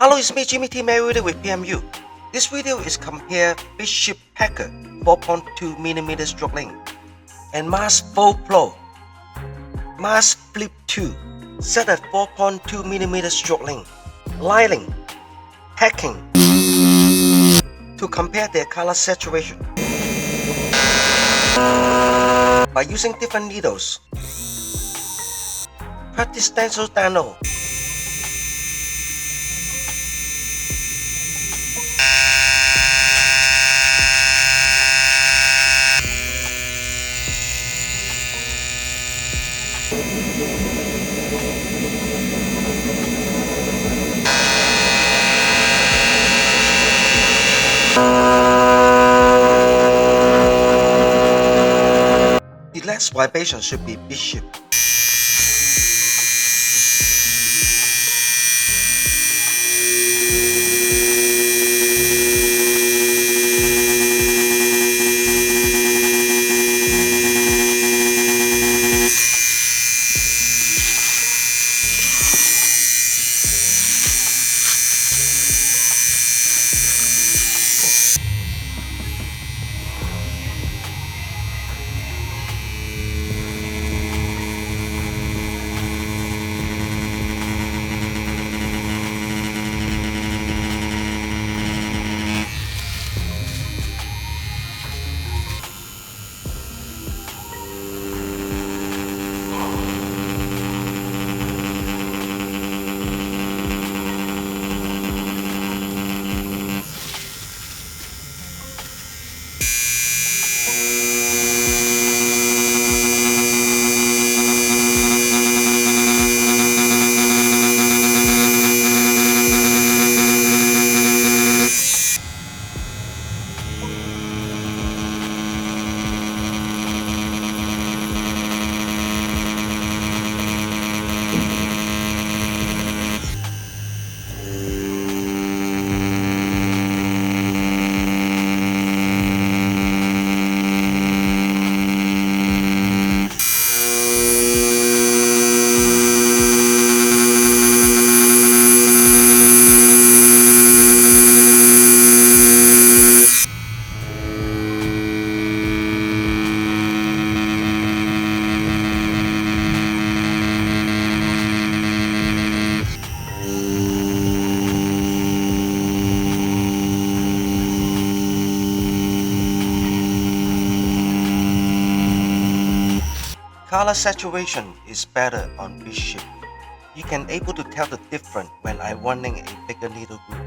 Hello, it's me Jimmy T. Mayweather with PMU. This video is compare Bishop Packer 4.2mm stroke length and Mars Full Pro Mars Flip 2 set at 4.2mm stroke length, lining, hacking to compare their color saturation by using different needles. Practice stencil download. The last vibration should be Bishop. Color saturation is better on Bishop. You can able to tell the difference when I'm running a bigger needle group.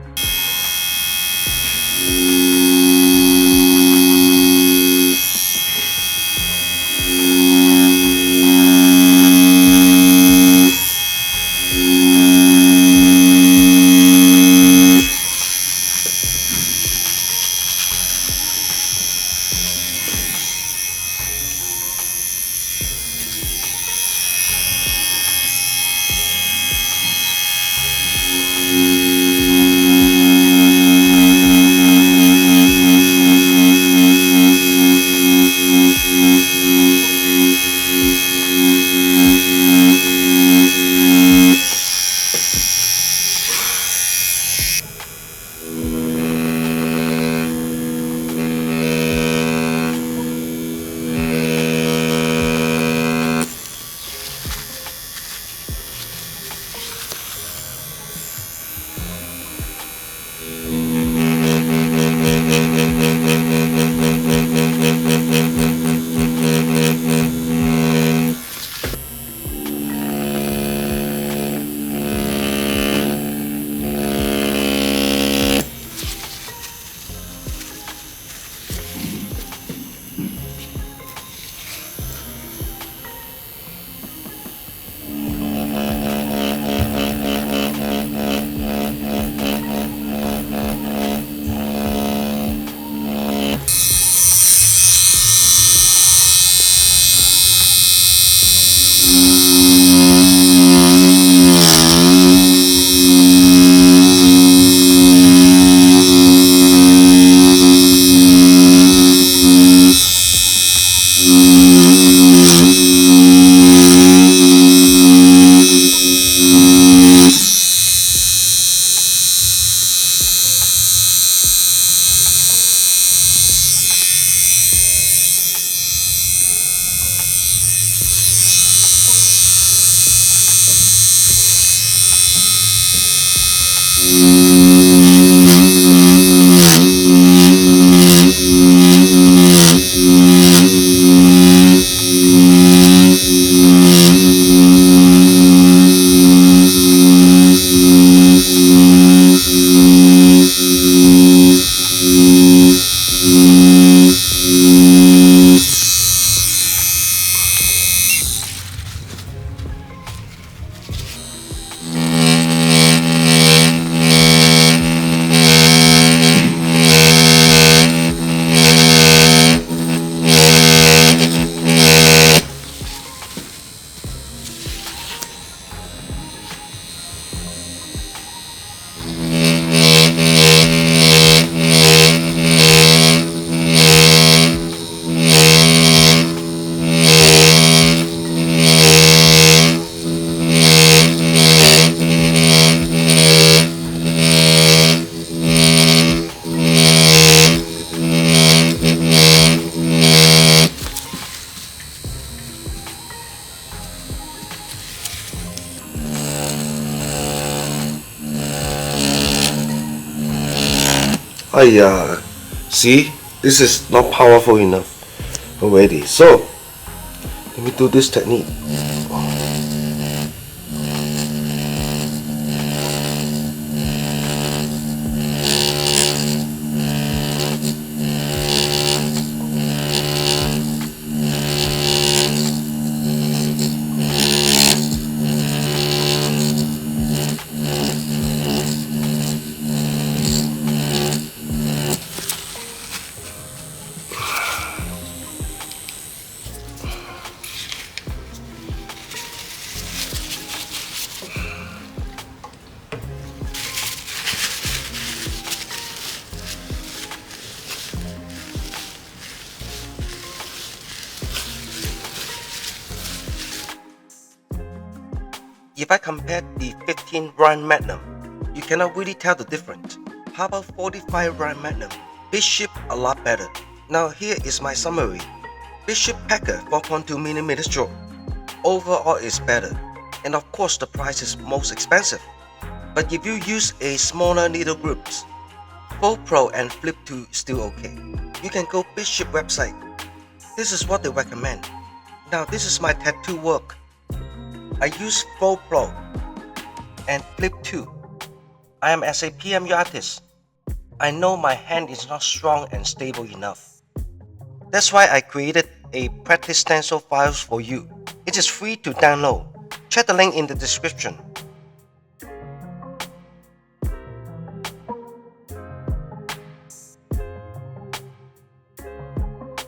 See, this is not powerful enough already. So, let me do this technique. If I compare the 15 Ryan Magnum, you cannot really tell the difference. How about 45 Ryan Magnum? Bishop a lot better. Now here is my summary. Bishop Packer 4.2mm stroke. Overall is better. And of course the price is most expensive. But if you use a smaller needle groups, Fold Pro and Flip 2 still okay. You can go Bishop website. This is what they recommend. Now this is my tattoo work. I use Fold Pro and Flip 2. I am as a PMU artist. I know my hand is not strong and stable enough. That's why I created a practice stencil files for you. It is free to download. Check the link in the description.